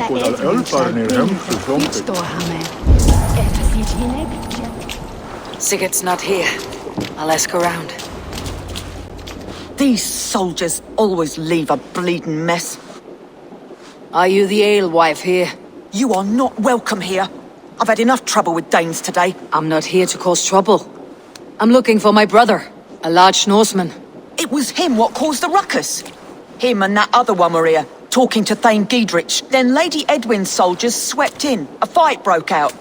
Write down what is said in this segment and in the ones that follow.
Kun Ölfarnir Sigurd's not here. I'll ask around. These soldiers always leave a bleeding mess. Are you the alewife here? You are not welcome here. I've had enough trouble with Danes today. I'm not here to cause trouble. I'm looking for my brother, a large Norseman. It was him what caused the ruckus. Him and that other one were here, talking to Thane Giedrich. Then Lady Edwin's soldiers swept in. A fight broke out.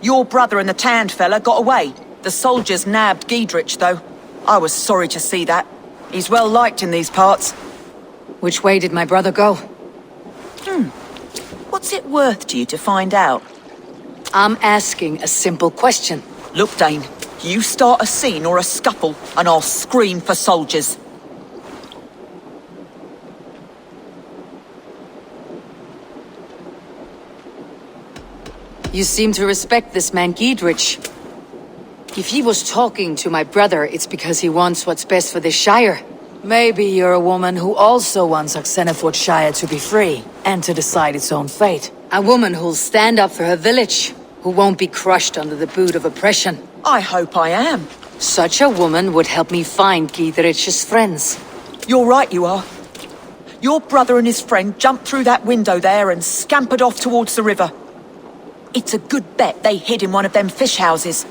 Your brother and the tanned fella got away. The soldiers nabbed Giedrich, though. I was sorry to see that. He's well liked in these parts. Which way did my brother go? What's it worth to you to find out? I'm asking a simple question. Look, Dane, you start a scene or a scuffle, and I'll scream for soldiers. You seem to respect this man Giedrich. If he was talking to my brother, it's because he wants what's best for this Shire. Maybe you're a woman who also wants Oxenford Shire to be free, and to decide its own fate. A woman who'll stand up for her village, who won't be crushed under the boot of oppression. I hope I am. Such a woman would help me find Giedrich's friends. You're right, you are. Your brother and his friend jumped through that window there and scampered off towards the river. It's a good bet they hid in one of them fish houses.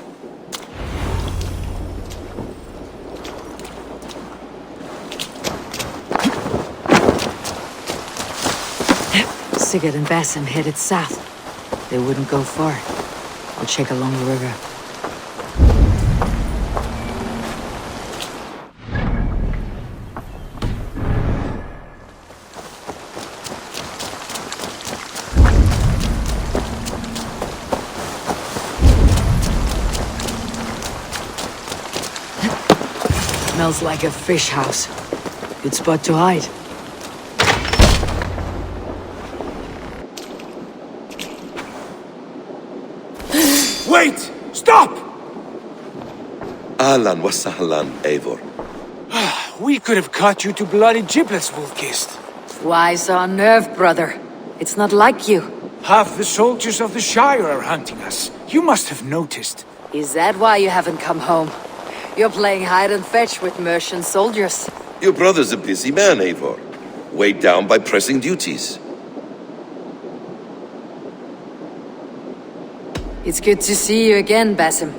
Sigurd and Basim headed south. They wouldn't go far. I'll check along the river. Smells like a fish house. Good spot to hide. Wait! Stop! Ahlan wa sahlan, Eivor. We could have cut you to bloody giblets, Wolf-Kissed. Why so unnerved, brother? It's not like you. Half the soldiers of the Shire are hunting us. You must have noticed. Is that why you haven't come home? You're playing hide and fetch with Mercian soldiers. Your brother's a busy man, Eivor. Weighed down by pressing duties. It's good to see you again, Basim.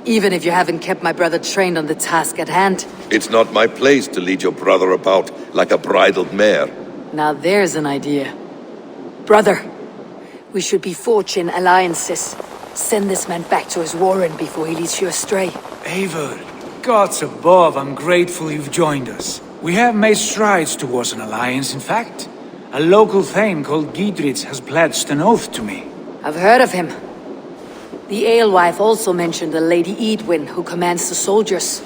Even if you haven't kept my brother trained on the task at hand. It's not my place to lead your brother about like a bridled mare. Now there's an idea. Brother, we should be forging alliances. Send this man back to his warren before he leads you astray. Eivor, gods above, I'm grateful you've joined us. We have made strides towards an alliance, in fact. A local thane called Giedrich has pledged an oath to me. I've heard of him. The alewife also mentioned a Lady Edwin who commands the soldiers.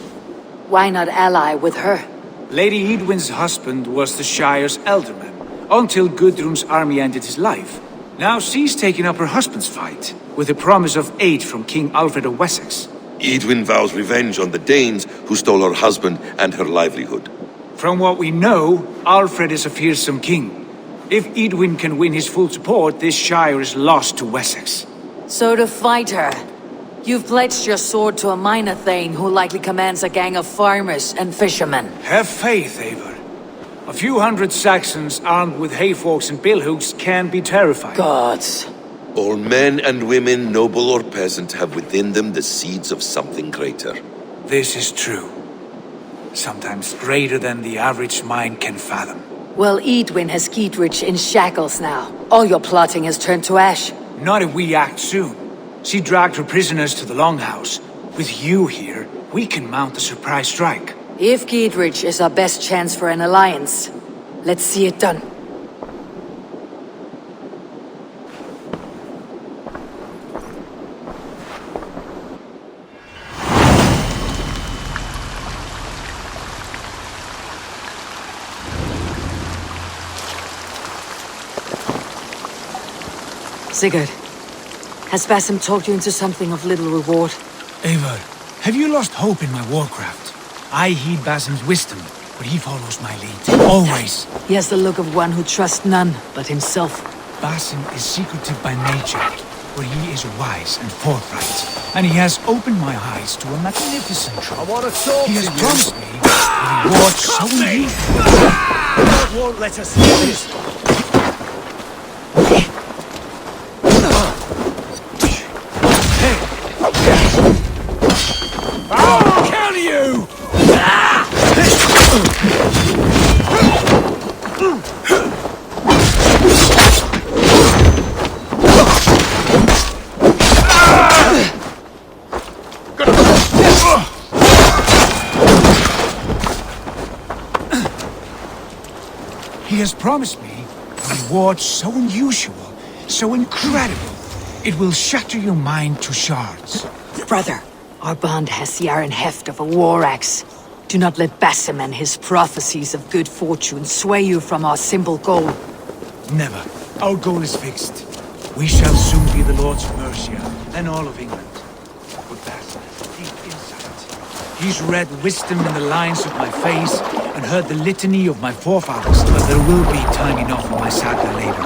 Why not ally with her? Lady Edwin's husband was the Shire's elderman, until Gudrun's army ended his life. Now she's taken up her husband's fight, with a promise of aid from King Alfred of Wessex. Edwin vows revenge on the Danes who stole her husband and her livelihood. From what we know, Alfred is a fearsome king. If Edwin can win his full support, this Shire is lost to Wessex. So to fight her, you've pledged your sword to a minor thane who likely commands a gang of farmers and fishermen. Have faith, Eivor. A few hundred Saxons armed with hayforks and billhooks can be terrifying. Gods. All men and women, noble or peasant, have within them the seeds of something greater. This is true. Sometimes greater than the average mind can fathom. Well, Edwin has Giedrich in shackles now. All your plotting has turned to ash. Not if we act soon. She dragged her prisoners to the Longhouse. With you here, we can mount a surprise strike. If Giedrich is our best chance for an alliance, let's see it done. Sigurd, has Basim talked you into something of little reward? Eivor, have you lost hope in my warcraft? I heed Basim's wisdom, but he follows my lead. Always. He has the look of one who trusts none but himself. Basim is secretive by nature, but he is wise and forthright, and he has opened my eyes to a magnificent truth. I want to talk He to has you. promised me a reward so unusual. God won't let us do this. I'll kill you! He has promised me a reward so unusual, so incredible, it will shatter your mind to shards. Brother, our bond has the iron heft of a war axe. Do not let Basim and his prophecies of good fortune sway you from our simple goal. Never. Our goal is fixed. We shall soon be the Lords of Mercia, and all of England. But Basim has deep insight. He's read wisdom in the lines of my face, and heard the litany of my forefathers. But there will be time enough for my saga later.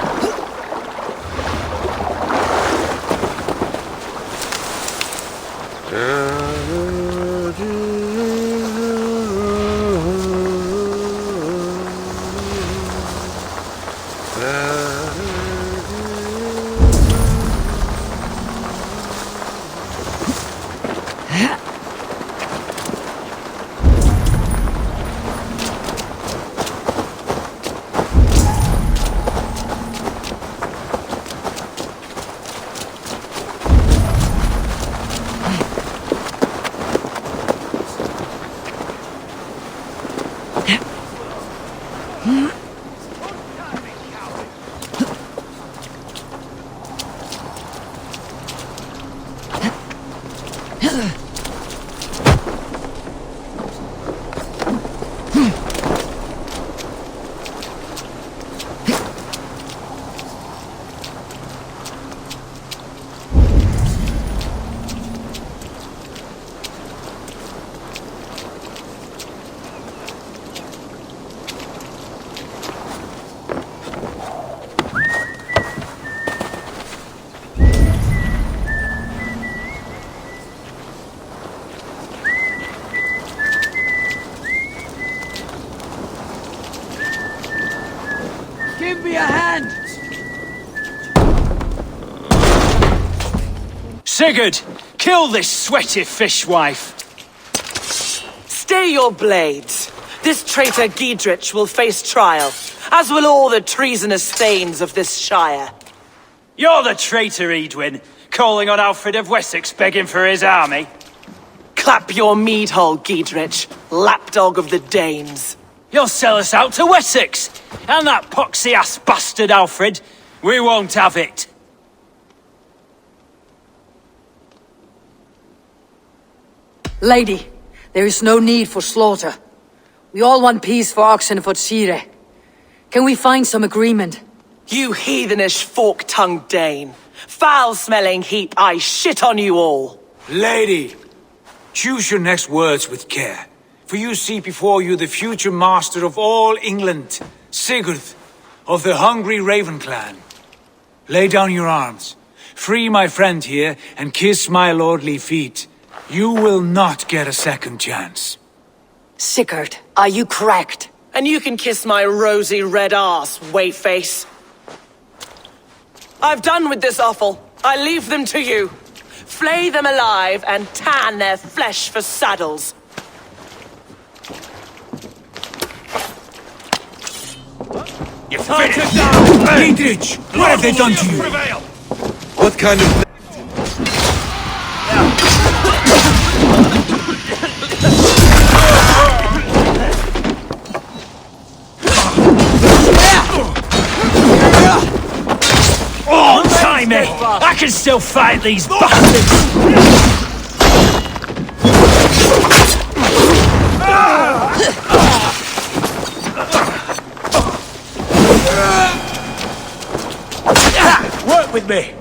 Give me a hand! Sigurd, kill this sweaty fishwife. Stay your blades. This traitor Giedrich will face trial, as will all the treasonous thanes of this shire. You're the traitor, Edwin, calling on Alfred of Wessex begging for his army. Clap your mead hole, Giedrich, lapdog of the Danes. You'll sell us out to Wessex, and that poxy-ass bastard Alfred. We won't have it. Lady, there is no need for slaughter. We all want peace for Oxenford. Can we find some agreement? You heathenish fork-tongued Dane. Foul-smelling heap, I shit on you all. Lady, choose your next words with care. For you see before you the future master of all England, Sigurd, of the hungry Raven clan. Lay down your arms, free my friend here, and kiss my lordly feet. You will not get a second chance. Sigurd, are you cracked? And you can kiss my rosy red arse, wayface. I've done with this offal. I leave them to you. Flay them alive and tan their flesh for saddles. You finished! Giedrich, what have they done to you? What kind of... Time me! I can still fight these bastards! Work with me!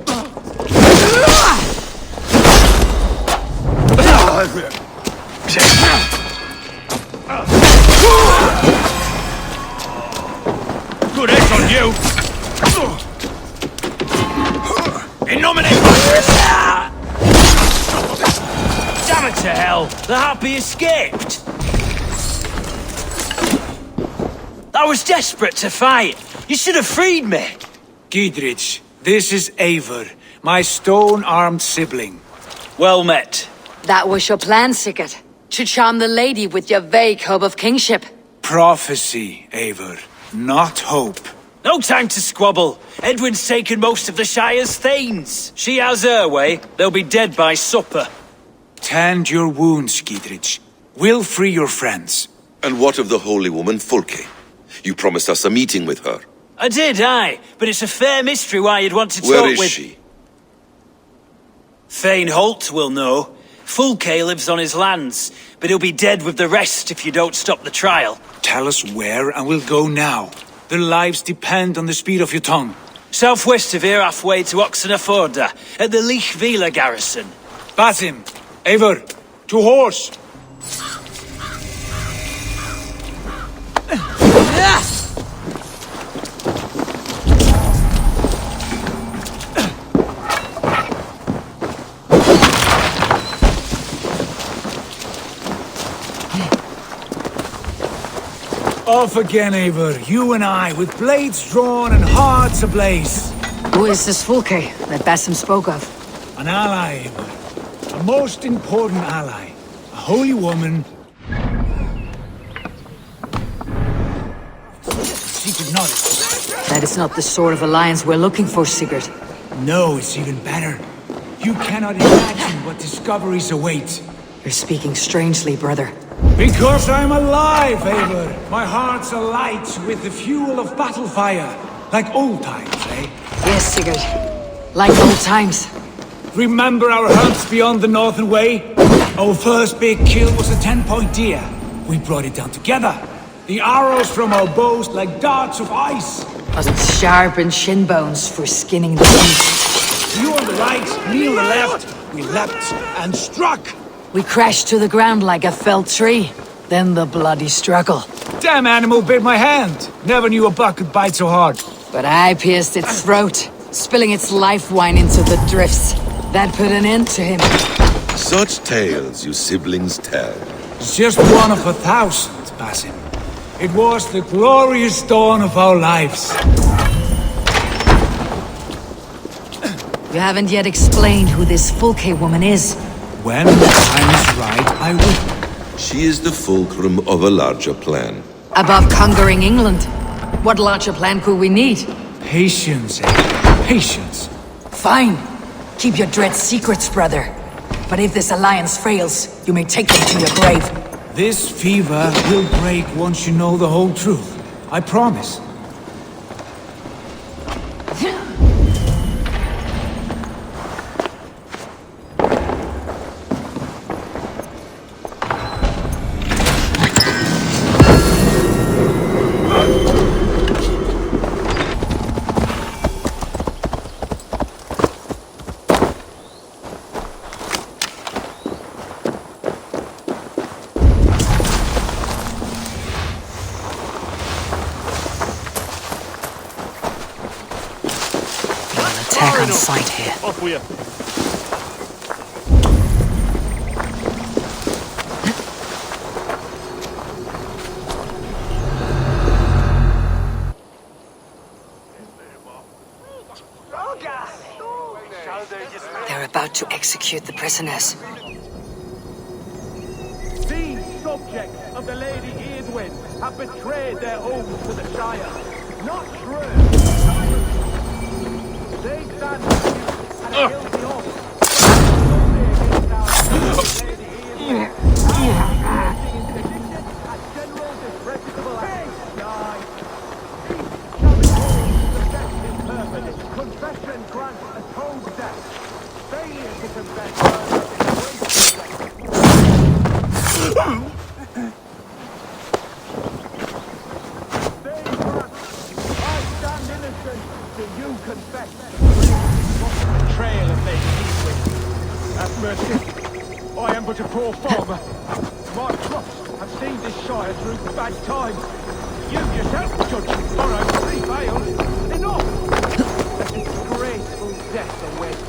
Good eggs on you! In nomine Patris! Damn it to hell! The Happy escaped! I was desperate to fight. You should have freed me. Giedrich, this is Eivor, my stone-armed sibling. Well met. That was your plan, Sigurd. To charm the lady with your vague hope of kingship. Prophecy, Eivor, not hope. No time to squabble. Edwin's taken most of the Shire's thanes. She has her way. They'll be dead by supper. Tend your wounds, Giedrich. We'll free your friends. And what of the holy woman Fulke? You promised us a meeting with her. I did, aye. But it's a fair mystery why you'd want to talk Where is with... she? Thane Holt will know. Fulke lives on his lands, but he'll be dead with the rest if you don't stop the trial. Tell us where and we'll go now. Their lives depend on the speed of your tongue. Southwest of here, halfway to Oxenaforda, at the Lichvila garrison. Basim, Eivor, to horse! Off again, Eivor. You and I, with blades drawn and hearts ablaze. Who is this Fulke that Basim spoke of? An ally, Eivor. A most important ally. A holy woman. Secret knowledge. That is not the sort of alliance we're looking for, Sigurd. No, it's even better. You cannot imagine what discoveries await. You're speaking strangely, brother. Because I'm alive, Eivor. My heart's alight with the fuel of battle fire. Like old times, eh? Yes, Sigurd. Like old times. Remember our hunts beyond the Northern Way? Our first big kill was a 10-point deer. We brought it down together. The arrows from our bows like darts of ice. Wasn't sharpened shin bones for skinning the beast. You on the right, me on the left. We leapt and struck. We crashed to the ground like a felled tree. Then the bloody struggle. Damn animal bit my hand. Never knew a buck could bite so hard. But I pierced its throat, spilling its life wine into the drifts. That put an end to him. Such tales you siblings tell. It's just one of 1,000, Basim. It was the glorious dawn of our lives. You haven't yet explained who this Fulke woman is. When the time is right, I will. She is the fulcrum of a larger plan. Above conquering England, what larger plan could we need? Patience, eh? Patience. Fine. Keep your dread secrets, brother. But if this alliance fails, you may take them to your grave. This fever will break once you know the whole truth. I promise. Attack on sight here. Off with you. They're about to execute the prisoners. These subjects of the Lady Eadwyn have betrayed their oaths to the Shire. Not true. They stand at a guilty oath. General disreputable confession grants atones death. Failure to confess. I stand innocent. Do you confess? Betrayal of Lady Eadwyn. Have mercy. I am but a poor farmer. My crops have seen this shire through bad times. You yourself, Judge, borrowed 3 bales. Enough! A disgraceful death awaits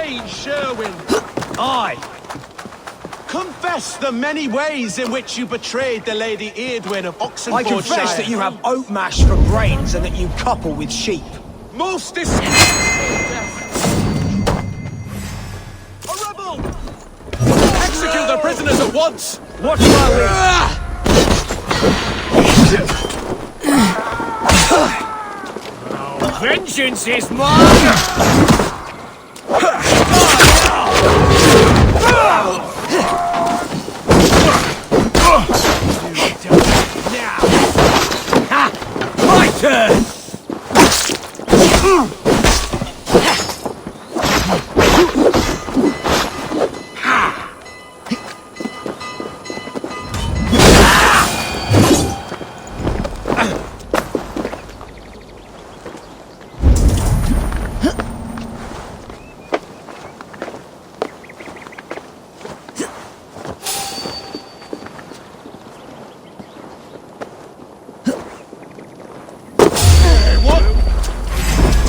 Thane Sherwin. I confess the many ways in which you betrayed the Lady Eadwyn of Oxenfordshire. I confess that you have oat mash for brains and that you couple with sheep. Most disgraceful. A rebel! Execute the prisoners at once! What's my vengeance is mine! My turn!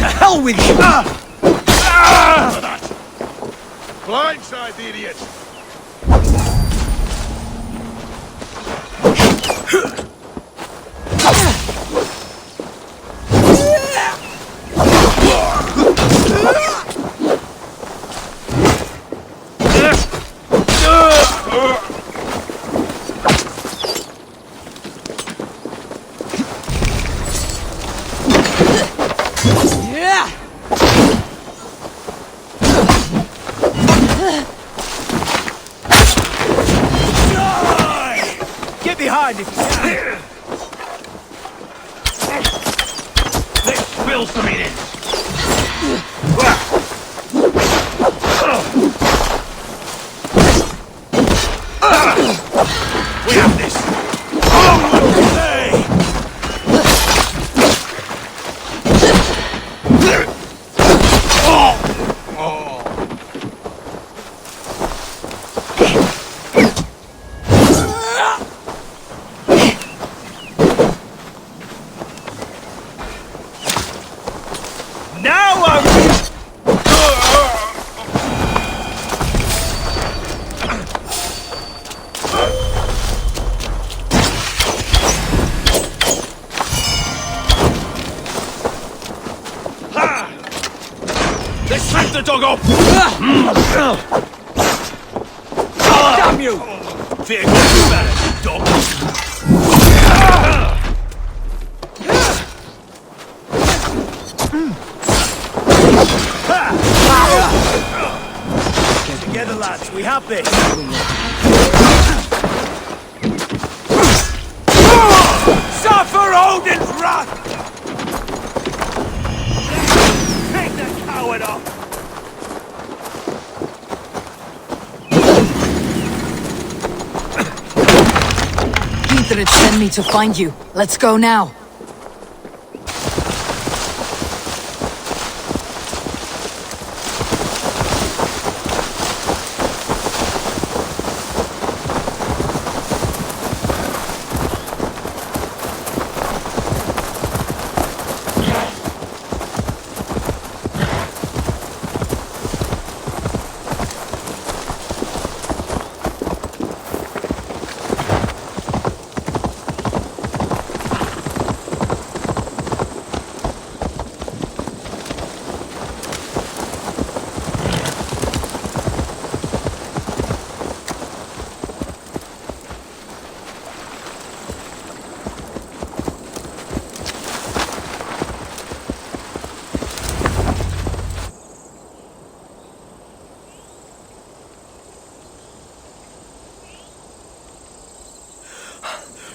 Hell with you! Blindside the idiot! Get behind if you can! Let's spill some in it! We have this! Now I'm... Let's strip the dog off! Damn you! Fear God better, dog! Get together, lads. We have this. Suffer Odin's wrath! Take the coward off! Gidrich sent me to find you. Let's go now.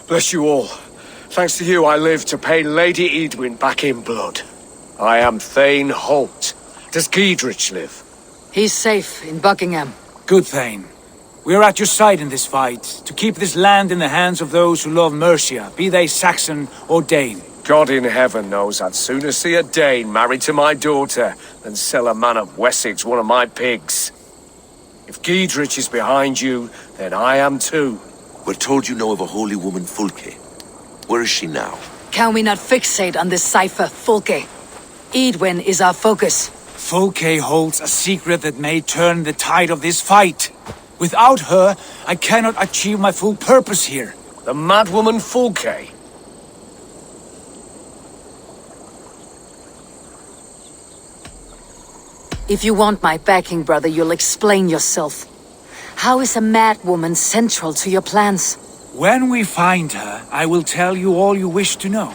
Bless you all. Thanks to you, I live to pay Lady Eadwyn back in blood. I am Thane Holt. Does Gidrich live? He's safe in Buckingham. Good, Thane. We are at your side in this fight, to keep this land in the hands of those who love Mercia, be they Saxon or Dane. God in heaven knows I'd sooner see a Dane married to my daughter than sell a man of Wessex one of my pigs. If Gidrich is behind you, then I am too. We're told you know of a holy woman, Fulke. Where is she now? Can we not fixate on this cipher, Fulke? Eadwyn is our focus. Fulke holds a secret that may turn the tide of this fight. Without her, I cannot achieve my full purpose here. The madwoman Fulke. If you want my backing, brother, you'll explain yourself. How is a madwoman central to your plans? When we find her, I will tell you all you wish to know.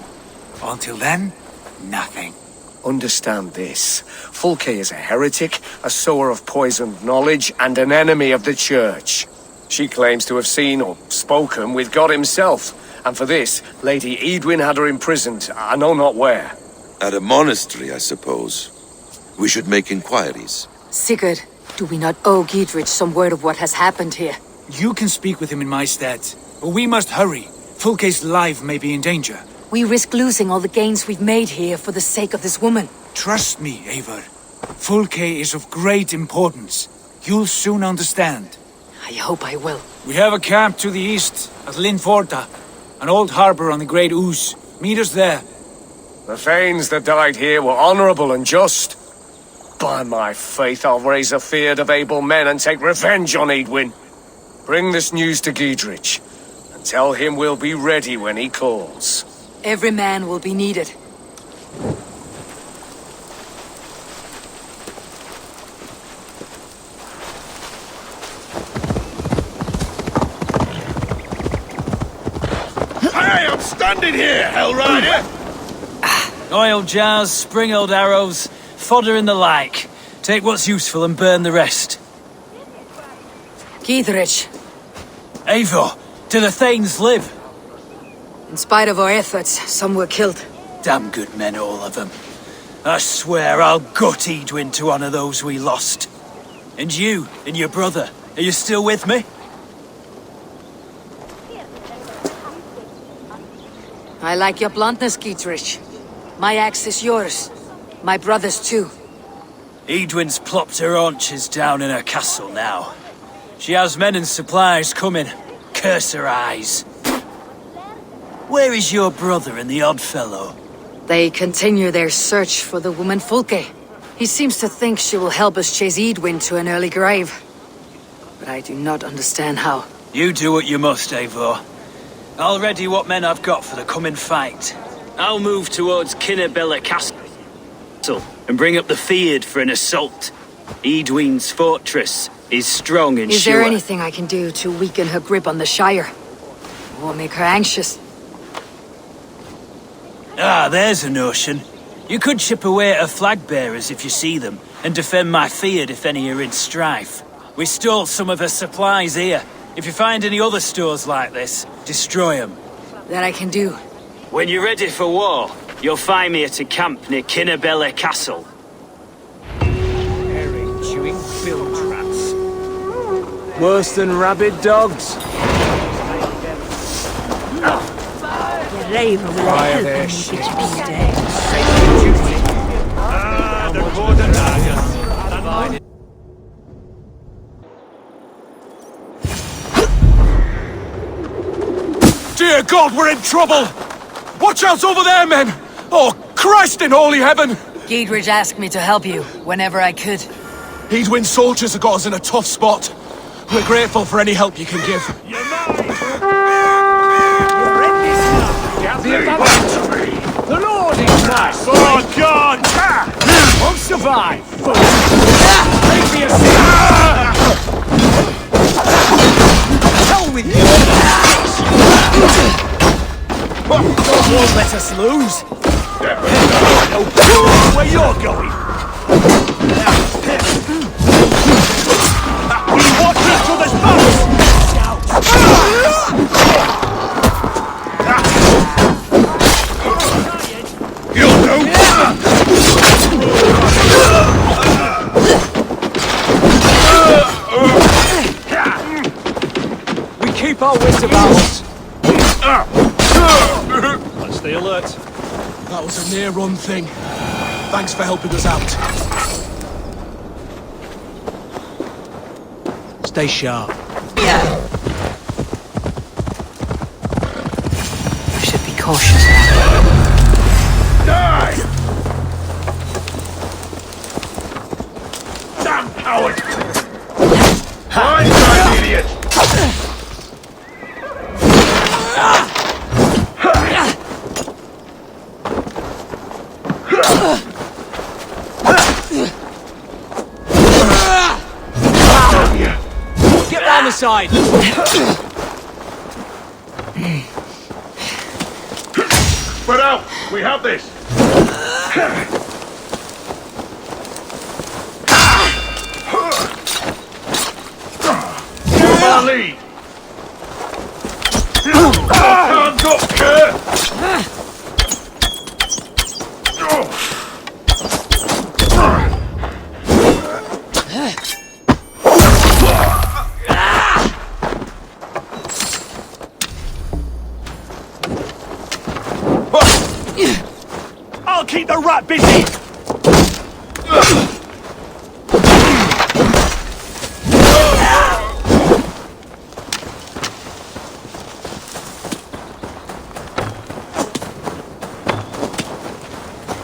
Until then, nothing. Understand this. Fulke is a heretic, a sower of poisoned knowledge, and an enemy of the Church. She claims to have seen or spoken with God himself, and for this, Lady Edwin had her imprisoned, I know not where. At a monastery, I suppose. We should make inquiries. Sigurd, do we not owe Giedrich some word of what has happened here? You can speak with him in my stead. But we must hurry. Fulke's life may be in danger. We risk losing all the gains we've made here for the sake of this woman. Trust me, Eivor. Fulke is of great importance. You'll soon understand. I hope I will. We have a camp to the east, at Linforta. An old harbor on the Great Ouse. Meet us there. The Thanes that died here were honourable and just. By my faith, I'll raise a feared of able men and take revenge on Edwin. Bring this news to Giedrich, and tell him we'll be ready when he calls. Every man will be needed. Hey, I'm standing here, Hellrider! Oil jars, spring-oiled arrows, fodder and the like. Take what's useful and burn the rest. Giedrich, Eivor, do the Thanes live? in spite of our efforts, some were killed. Damn good men, all of them. I swear I'll gut Edwin to honor those we lost. And you, and your brother, are you still with me? I like your bluntness, Giedrich. My axe is yours. My brother's too. Edwin's plopped her haunches down in her castle now. She has men and supplies coming. Curse her eyes. Where is your brother and the odd fellow? They continue their search for the woman Fulke. He seems to think she will help us chase Edwin to an early grave. But I do not understand how. You do what you must, Eivor. I'll ready what men I've got for the coming fight. I'll move towards Kinnabella Castle and bring up the Feared for an assault. Edwin's fortress is strong and Is sure. there anything I can do to weaken her grip on the Shire? Or make her anxious? Ah, there's a notion. You could chip away at her flag bearers if you see them, and defend my Feared if any are in strife. We stole some of her supplies here. If you find any other stores like this, destroy them. That I can do. When you're ready for war, you'll find me at a camp near Kinnabella Castle. Herring chewing bilge rats. Worse than rabid dogs. Fire their shit. Dear God, we're in trouble! Watch out over there, men! Oh, Christ in holy heaven! Giedrich asked me to help you whenever I could. Edwin's soldiers have got us in a tough spot. We're grateful for any help you can give. The Lord is nice! Oh, God! Won't survive! Make me a seat! Hell with you! Won't let us lose. Where you're going! We watch each other's backs! You'll do! We keep our wits about us. Let's stay alert. That was a near-run thing. Thanks for helping us out. Stay sharp. We should be cautious now. Die! Coward! Fine time, idiot! Get round the side! Spread out! We have this! Our lead! Hands up, Kurt! I'll keep the rat busy!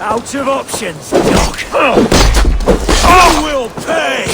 Out of options, Doc. I will pay!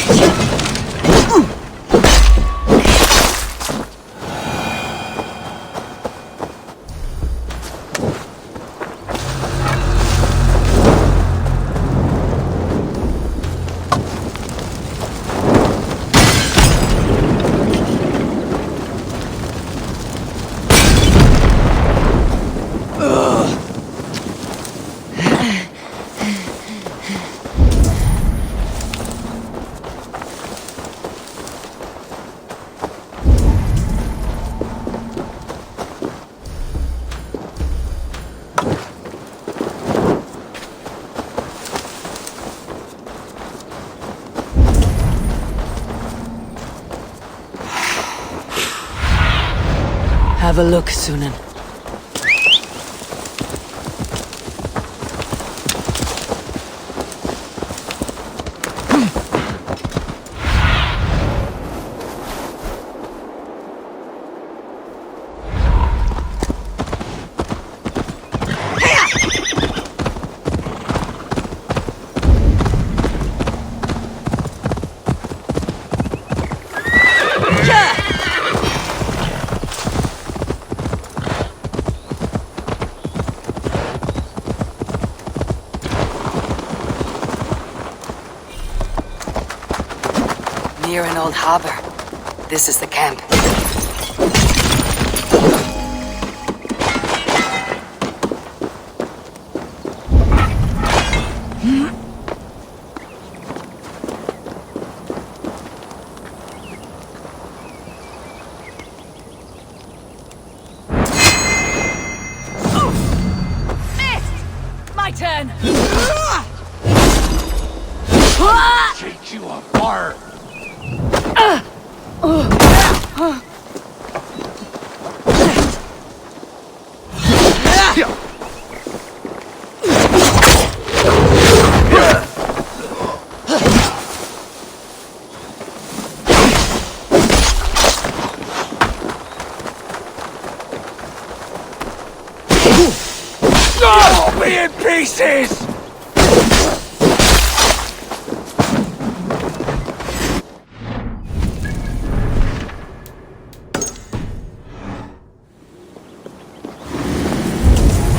Have a look, Sunan. Near an old harbor. This is the camp. My turn! Take you apart! Oh, be in pieces!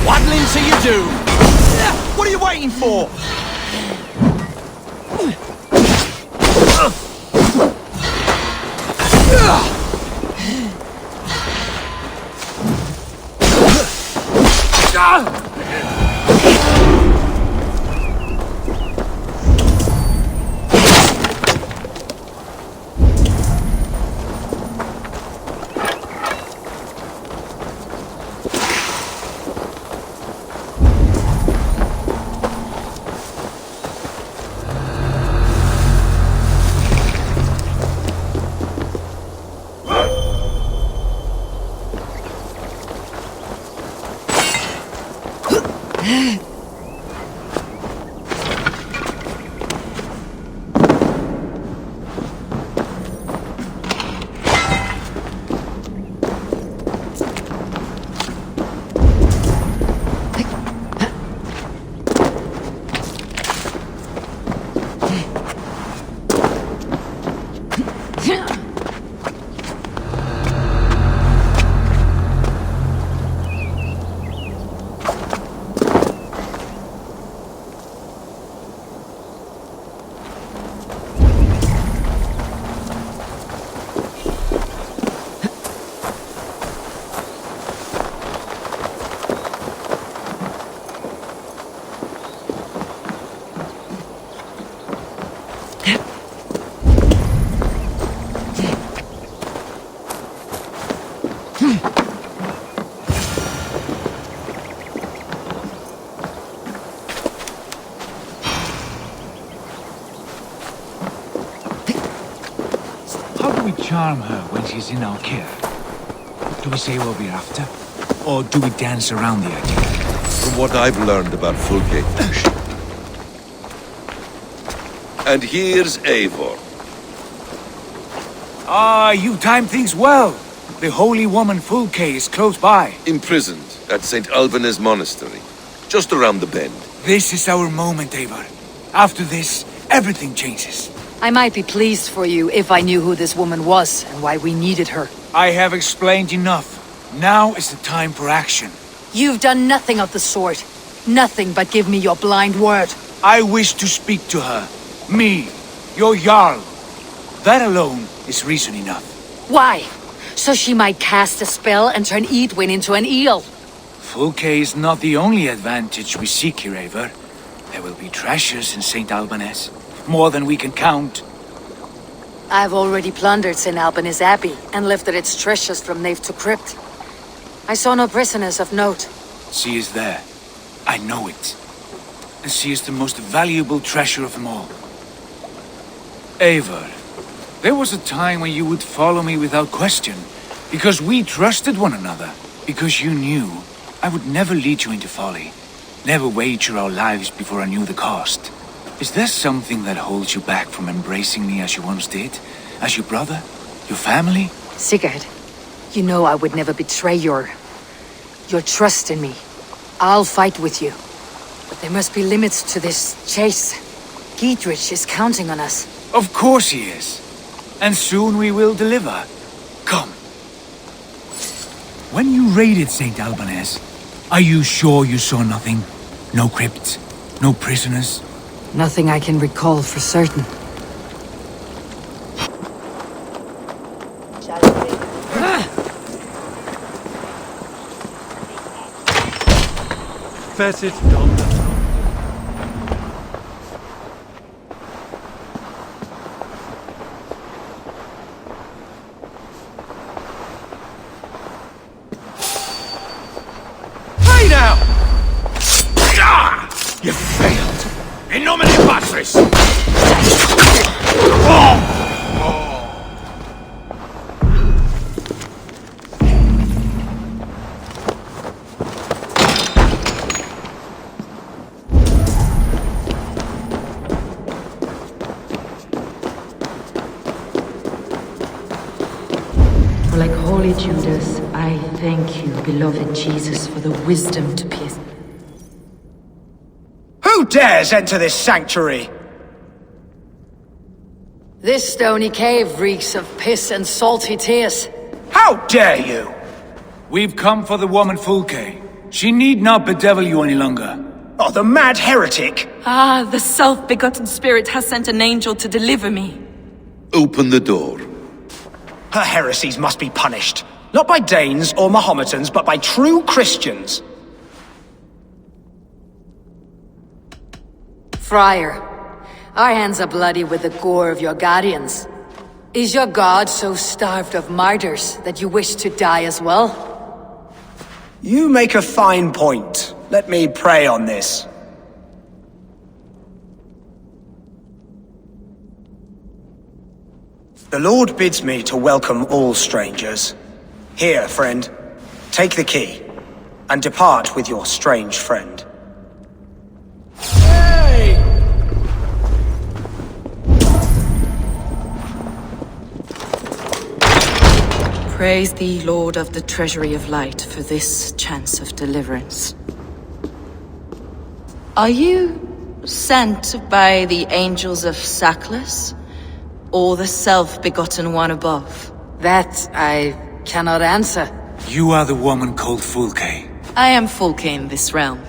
Waddling till you do! What are you waiting for? do we charm her when she's in our care? Do we say what we're after? Or do we dance around the idea? From what I've learned about Fulke. And here's Eivor. Ah, you time things well. The holy woman Fulke is close by. Imprisoned at St. Alban's monastery. Just around the bend. This is our moment, Eivor. After this, everything changes. I might be pleased for you if I knew who this woman was and why we needed her. I have explained enough. Now is the time for action. You've done nothing of the sort. Nothing but give me your blind word. I wish to speak to her. Me, your Jarl. That alone is reason enough. Why? So she might cast a spell and turn Edwin into an eel. Fulke is not the only advantage we seek here, Eivor. There will be treasures in St. Alban's. More than we can count. I've already plundered St. Alban's Abbey and lifted its treasures from nave to crypt. I saw no prisoners of note. She is there. I know it. And she is the most valuable treasure of them all. Eivor, there was a time when you would follow me without question, because we trusted one another, because you knew I would never lead you into folly, never wager our lives before I knew the cost. Is there something that holds you back from embracing me as you once did? As your brother? Your family? Sigurd, you know I would never betray your trust in me. I'll fight with you. But there must be limits to this chase. Giedrich is counting on us. Of course he is. And soon we will deliver. Come. When you raided St. Alban's, are you sure you saw nothing? No crypts? No prisoners? Nothing I can recall for certain. Fetid Donda. Hey now! Ah! You failed! In nomine Patris! Like holy Judas, I thank you, beloved Jesus, for the wisdom to pierce. Who dares enter this sanctuary? This stony cave reeks of piss and salty tears. How dare you? We've come for the woman Fulke. She need not bedevil you any longer. Oh, the mad heretic! Ah, the self-begotten spirit has sent an angel to deliver me. Open the door. Her heresies must be punished. Not by Danes or Mahometans, but by true Christians. Friar, our hands are bloody with the gore of your guardians. Is your god so starved of martyrs that you wish to die as well? You make a fine point. Let me pray on this. The Lord bids me to welcome all strangers. Here, friend, take the key, and depart with your strange friend. Hey! Praise thee, Lord of the Treasury of Light, for this chance of deliverance. Are you sent by the angels of Saklas? Or the self-begotten one above? That I cannot answer. You are the woman called Fulke. I am Fulke in this realm.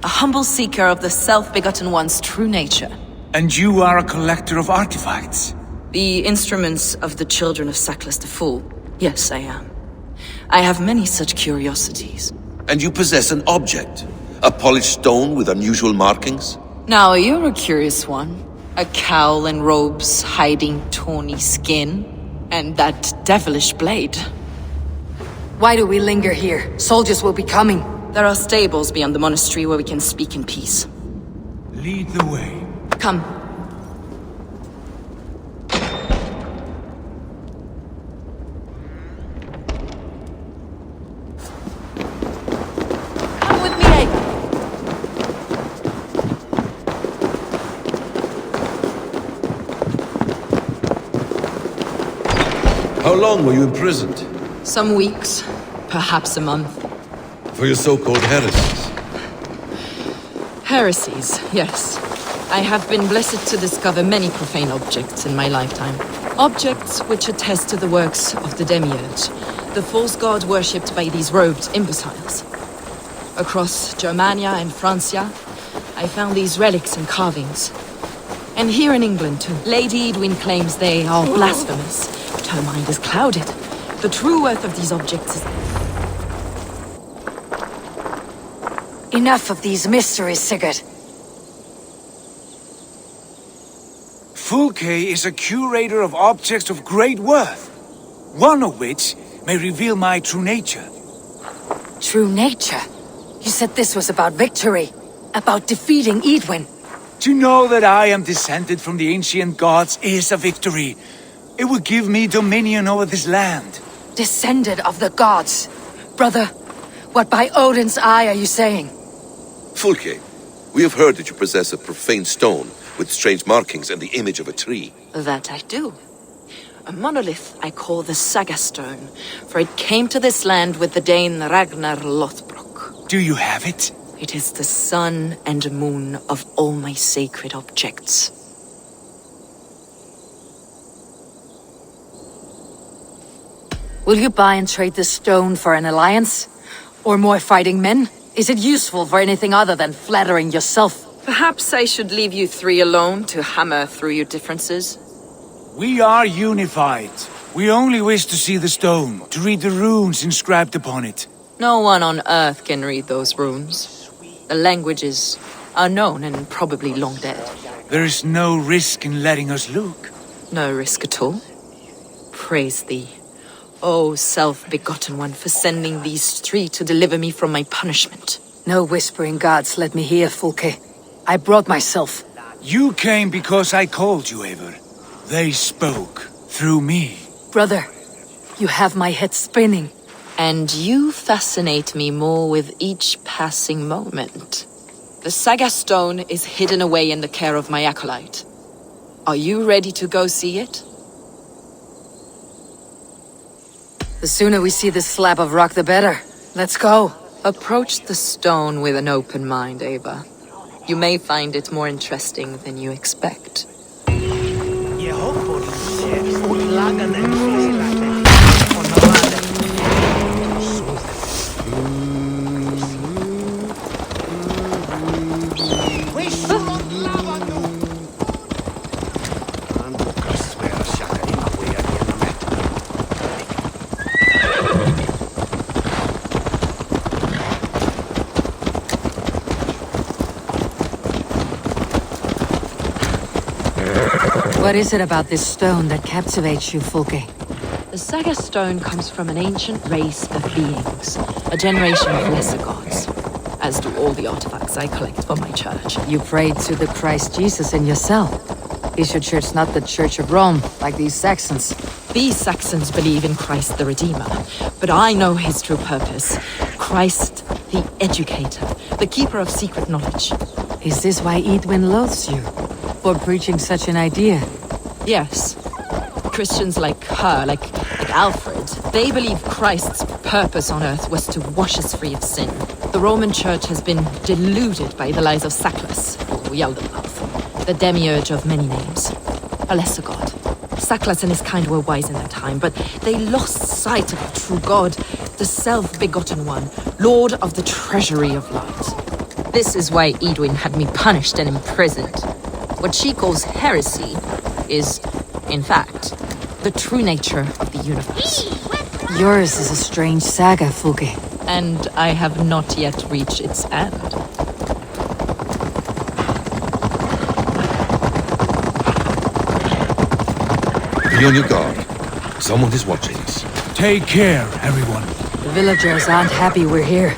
A humble seeker of the self-begotten one's true nature. And you are a collector of artifacts. The instruments of the children of Saklas the Fool. Yes, I am. I have many such curiosities. And you possess an object. A polished stone with unusual markings. Now, you're a curious one. A cowl and robes hiding tawny skin. And that devilish blade. Why do we linger here? Soldiers will be coming. There are stables beyond the monastery where we can speak in peace. Lead the way. Come. How long were you imprisoned? Some weeks, perhaps a month. For your so-called heresies? Heresies, yes. I have been blessed to discover many profane objects in my lifetime. Objects which attest to the works of the Demiurge, the false god worshipped by these robed imbeciles. Across Germania and Francia, I found these relics and carvings. And here in England, too. Lady Edwin claims they are blasphemous, but her mind is clouded. The true worth of these objects is... Enough of these mysteries, Sigurd. Fulke is a curator of objects of great worth, one of which may reveal my true nature. True nature? You said this was about victory, about defeating Edwin. To know that I am descended from the ancient gods is a victory. It will give me dominion over this land. Descended of the gods. Brother, what by Odin's eye are you saying? Fulke, we have heard that you possess a profane stone with strange markings and the image of a tree. That I do. A monolith I call the Saga Stone, for it came to this land with the Dane Ragnar Lothbrok. Do you have it? It is the sun and moon of all my sacred objects. Will you buy and trade the stone for an alliance? Or more fighting men? Is it useful for anything other than flattering yourself? Perhaps I should leave you three alone to hammer through your differences? We are unified. We only wish to see the stone, to read the runes inscribed upon it. No one on Earth can read those runes. The language is unknown and probably long dead. There is no risk in letting us look. No risk at all. Praise thee, O self-begotten one, for sending these three to deliver me from my punishment. No whispering gods, let me hear, Fulke. I brought myself. You came because I called you, Eivor. They spoke through me. Brother, you have my head spinning. And you fascinate me more with each passing moment. The Saga Stone is hidden away in the care of my acolyte. Are you ready to go see it? The sooner we see this slab of rock, the better. Let's go. Approach the stone with an open mind, Ava. You may find it more interesting than you expect. What is it about this stone that captivates you, Fulke? The Saga Stone comes from an ancient race of beings, a generation of lesser gods, as do all the artifacts I collect for my church. You prayed to the Christ Jesus in your cell. Is your church not the Church of Rome, like these Saxons? These Saxons believe in Christ the Redeemer, but I know his true purpose. Christ the Educator, the keeper of secret knowledge. Is this why Edwin loathes you? For preaching such an idea? Yes. Christians like her, like Alfred, they believe Christ's purpose on earth was to wash us free of sin. The Roman Church has been deluded by the lies of Saklas, or Yaldabaoth, the demiurge of many names. A lesser god. Saklas and his kind were wise in their time, but they lost sight of the true God, the self-begotten one, Lord of the treasury of light. This is why Edwin had me punished and imprisoned. What she calls heresy is, in fact, the true nature of the universe. Yours is a strange saga, Fulke. And I have not yet reached its end. Be on your guard. Someone is watching us. Take care, everyone. The villagers aren't happy we're here.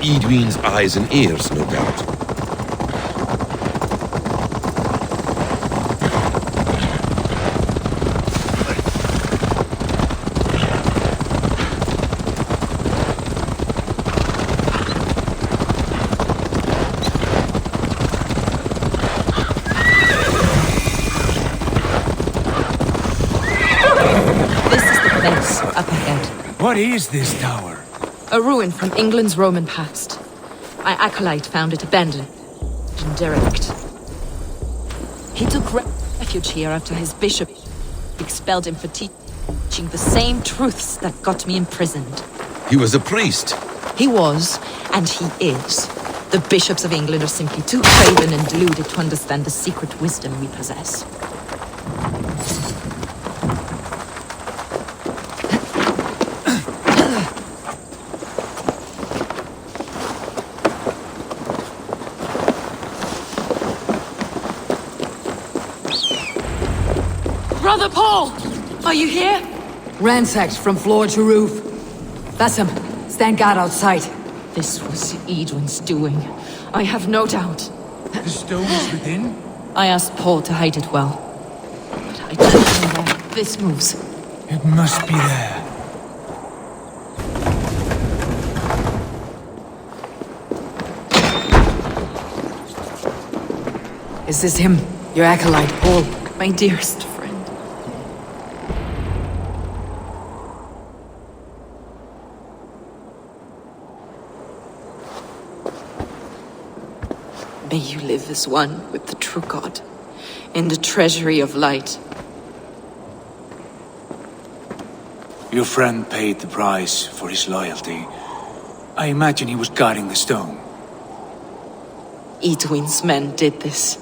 Edwin's eyes and ears, no doubt. This is What is this tower? A ruin from England's Roman past. My acolyte found it abandoned and derelict. He took refuge here after his bishop expelled him for teaching the same truths that got me imprisoned. He was a priest. He was, and he is. The bishops of England are simply too craven and deluded to understand the secret wisdom we possess. Brother Paul! Are you here? Ransacked from floor to roof. That's him. Stand guard outside. This was Edwin's doing. I have no doubt. The stone is within? I asked Paul to hide it well. But I don't know where this moves. It must be there. Is this him? Your acolyte, Paul? My dearest friend. May you live as one with the true God, in the treasury of light. Your friend paid the price for his loyalty. I imagine he was guarding the stone. Edwin's men did this.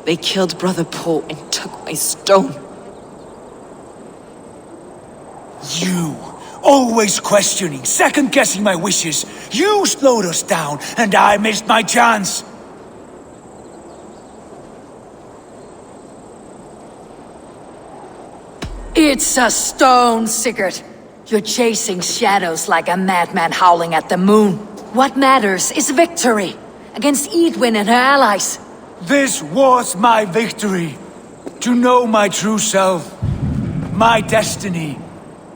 They killed Brother Paul and took my stone. You! Always questioning, second-guessing my wishes. You slowed us down, and I missed my chance. It's a stone, Sigurd. You're chasing shadows like a madman howling at the moon. What matters is victory against Edwin and her allies. This was my victory. To know my true self. My destiny.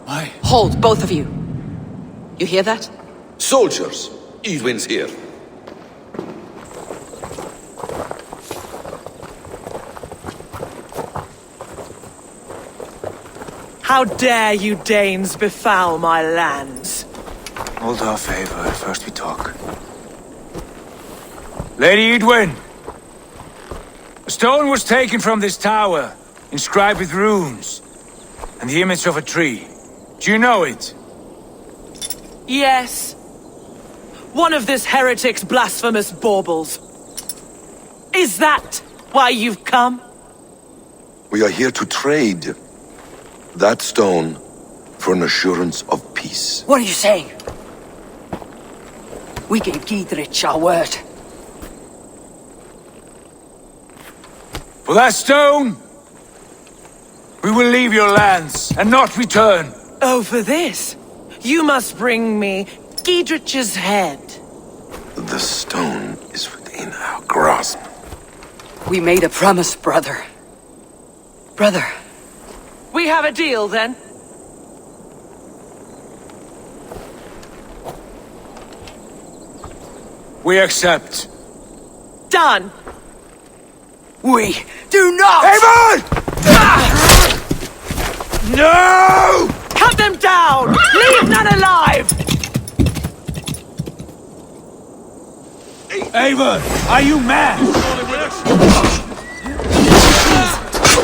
My... Hold, both of you. You hear that? Soldiers, Edwin's here. How dare you Danes befoul my lands? Hold off, Eivor. First we talk. Lady Edwin! A stone was taken from this tower, inscribed with runes, and the image of a tree. Do you know it? Yes. One of this heretic's blasphemous baubles. Is that why you've come? We are here to trade that stone for an assurance of peace. What are you saying? We gave Giedrich our word. For that stone, we will leave your lands and not return. Oh, for this? You must bring me Giedrich's head. The stone is within our grasp. We made a promise, brother. Brother. We have a deal, then? We accept. Done! We do not! Eivor! No! Cut them down! Leave none alive! Eivor, are you mad?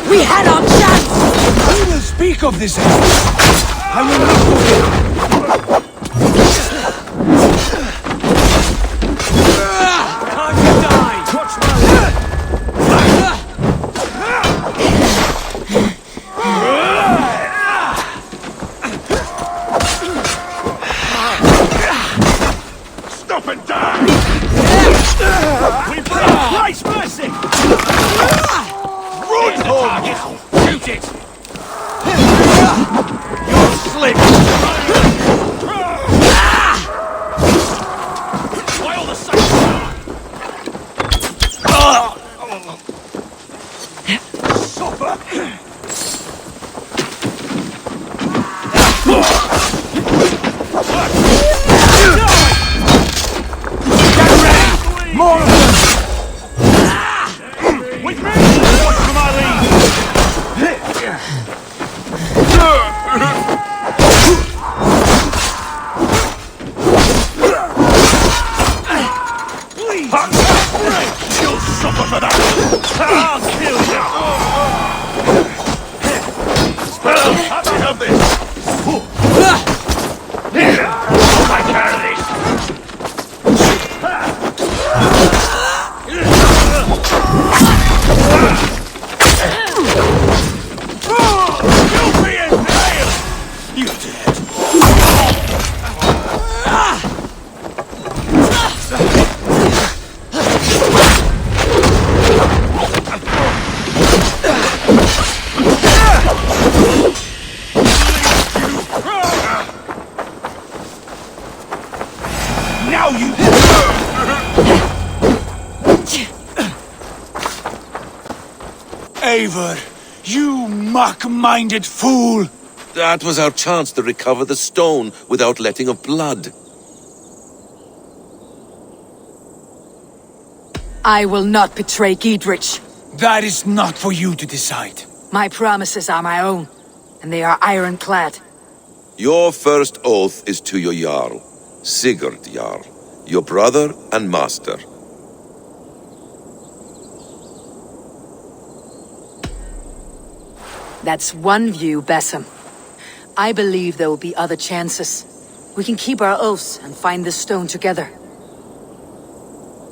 We had our chance! We will speak of this. I will not forget. Time to die! Watch my left! Stop and die! We bring Christ's mercy! Run the target! Shoot it! You're slick! Why all the saints Supper! Get ready! More of them! With me! Watch for my lead! have this! I carry this! You being failed! You're dead. Now you... Eivor, you mock-minded fool! That was our chance to recover the stone without letting of blood. I will not betray Giedrich. That is not for you to decide. My promises are my own, and they are ironclad. Your first oath is to your Jarl, Sigurd Jarl, your brother and master. That's one view, Basim. I believe there will be other chances. We can keep our oaths and find this stone together.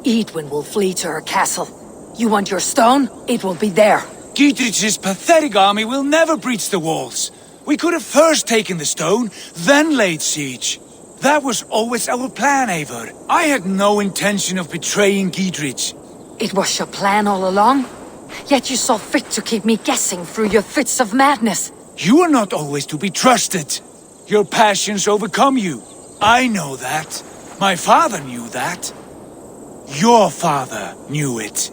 Edwin will flee to her castle. You want your stone? It will be there. Giedrich's pathetic army will never breach the walls. We could have first taken the stone, then laid siege. That was always our plan, Eivor. I had no intention of betraying Giedrich. It was your plan all along? Yet you saw fit to keep me guessing through your fits of madness. You are not always to be trusted. Your passions overcome you. I know that. My father knew that. Your father knew it.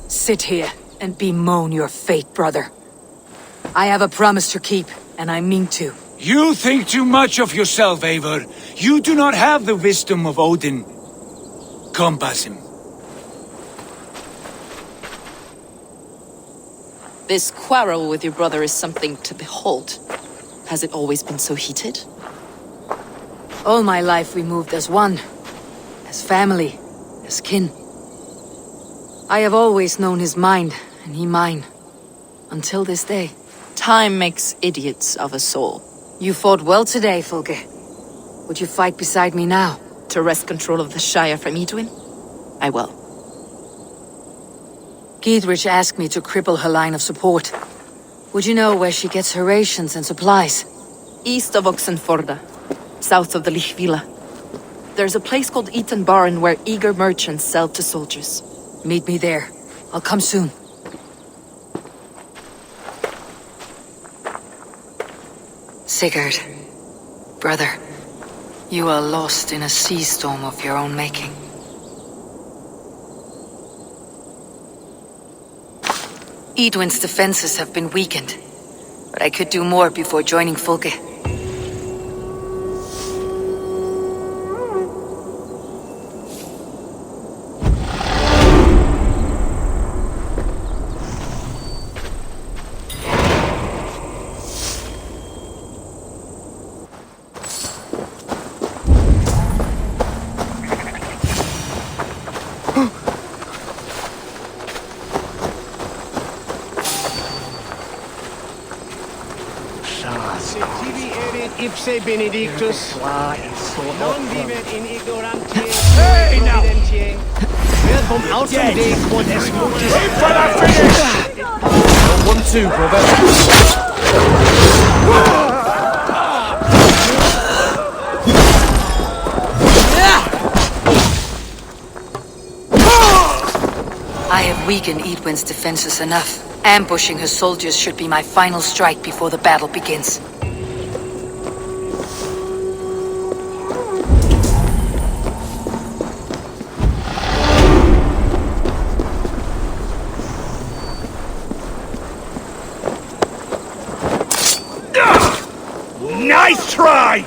Sit here and bemoan your fate, brother. I have a promise to keep, and I mean to. You think too much of yourself, Eivor. You do not have the wisdom of Odin. Come, Basim. This quarrel with your brother is something to behold. Has it always been so heated? All my life we moved as one. As family. As kin. I have always known his mind, and he mine. Until this day. Time makes idiots of us all. You fought well today, Fulke. Would you fight beside me now? To wrest control of the Shire from Edwin? I will. Giedrich asked me to cripple her line of support. Would you know where she gets her rations and supplies? East of Oxenforda, south of the Lichvila. There's a place called Eaton Barn where eager merchants sell to soldiers. Meet me there. I'll come soon. Sigurd, brother, you are lost in a sea storm of your own making. Edwin's defenses have been weakened, but I could do more before joining Fulke. Ipse benedictus, non vivet in ignorantie, Hey, now! wer vom Außen Dei quod es mutis. Aim for that finish! 1-2, brother. I have weakened Edwin's defenses enough. Ambushing her soldiers should be my final strike before the battle begins. Nice try!